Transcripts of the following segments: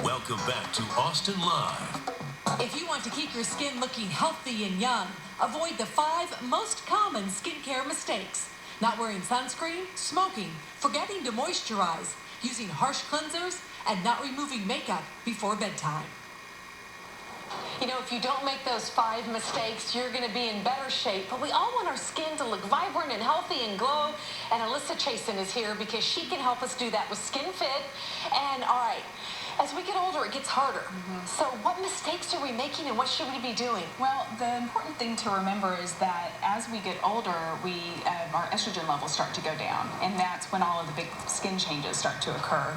Welcome back to Austin Live. If you want to keep your skin looking healthy and young, avoid the 5 most common skincare mistakes. Not wearing sunscreen, smoking, forgetting to moisturize, using harsh cleansers, and not removing makeup before bedtime. You know, if you don't make those 5 mistakes, you're going to be in better shape. But we all want our skin to look vibrant and healthy and glow. And Alyssa Chasen is here because she can help us do that with Skin Fit. And all right, as we get older, it gets harder. So what mistakes are we making and what should we be doing? Well, the important thing to remember is that as we get older, our estrogen levels start to go down, and that's when all of the big skin changes start to occur.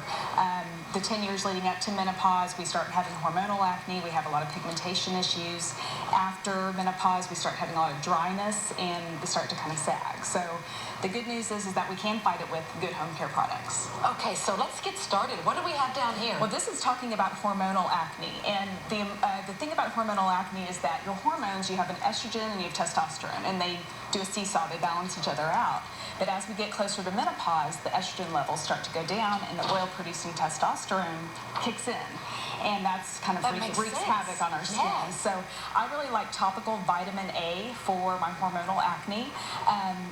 The 10 years leading up to menopause, we start having hormonal acne, we have a lot of pigmentation issues. After menopause, we start having a lot of dryness, and we start to kind of sag. So the good news is that we can fight it with good home care products. Okay, so let's get started. What do we have down here? Well, this is talking about hormonal acne, and the thing about hormonal acne is that your hormones, you have an estrogen and you have testosterone, and they do a seesaw, they balance each other out. But as we get closer to menopause, the estrogen levels start to go down and the oil-producing testosterone kicks in. And that's kind of wreaks havoc on our skin. Yes. So I really like topical vitamin A for my hormonal acne.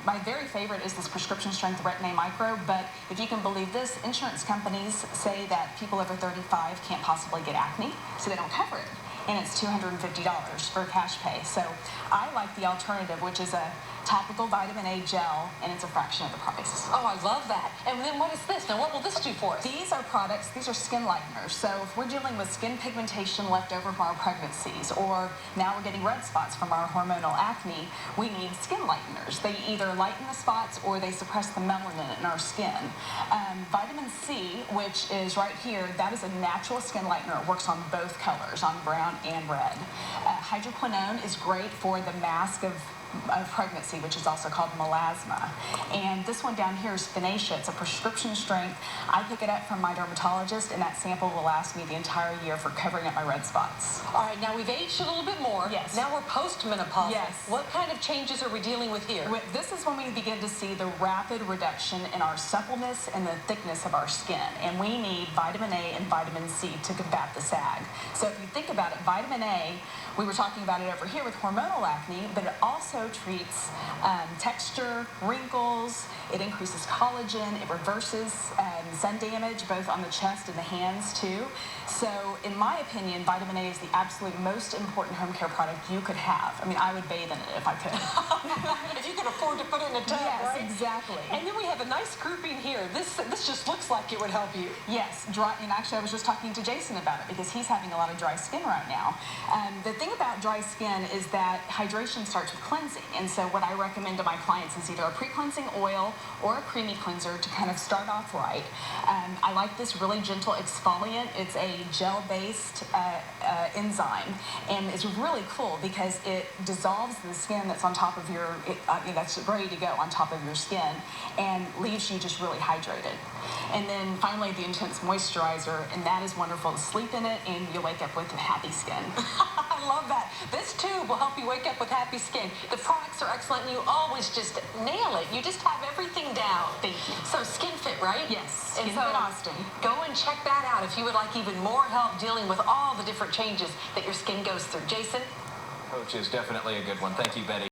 My very favorite is this prescription strength Retin-A Micro, but if you can believe this, insurance companies say that people over 35 can't possibly get acne, so they don't cover it. And it's $250 for cash pay. So I like the alternative, which is a topical vitamin A gel, and it's a fraction of the price. Oh, I love that. And then what is this? Now, what will this do for us? These are products, these are skin lighteners. So if we're dealing with skin pigmentation left over from our pregnancies, or now we're getting red spots from our hormonal acne, we need skin lighteners. They either lighten the spots or they suppress the melanin in our skin. Vitamin C, which is right here, that is a natural skin lightener. It works on both colors, on brown and red. Hydroquinone is great for the mask of pregnancy, which is also called melasma. And this one down here is Finacea. It's a prescription strength. I pick it up from my dermatologist, and that sample will last me the entire year for covering up my red spots. All right, now we've aged a little bit more. Yes. Now we're post-menopause. Yes. What kind of changes are we dealing with here? This is when we begin to see the rapid reduction in our suppleness and the thickness of our skin. And we need vitamin A and vitamin C to combat the sag. So if you think about it, vitamin A, we were talking about it over here with hormonal acne, but it also treats texture, wrinkles, it increases collagen, it reverses sun damage both on the chest and the hands too. So in my opinion, vitamin A is the absolute most important home care product you could have. I mean, I would bathe in it if I could. If you could afford to put it in a tub, yes, right? Exactly. And then we have a nice grouping here. This just looks like it would help you. Yes, dry, and actually I was just talking to Jason about it because he's having a lot of dry skin right now. The thing about dry skin is that hydration starts with cleansing, and so what I recommend to my clients is either a pre-cleansing oil or a creamy cleanser to kind of start off right. I like this really gentle exfoliant. It's a gel-based enzyme, and it's really cool because it dissolves the skin that's on top of your, that's ready to go on top of your skin, and leaves you just really hydrated. And then finally the intense moisturizer, and that is wonderful to sleep in it, and you wake up with a happy skin. I love that. This tube will help you wake up with happy skin. The products are excellent, and you always just nail it. You just have everything down. Thank you. So Skin Fit, right? Yes, And Skin so Fit Austin. Go and check that out if you would like even more help dealing with all the different changes that your skin goes through. Jason? Coach is definitely a good one. Thank you, Betty.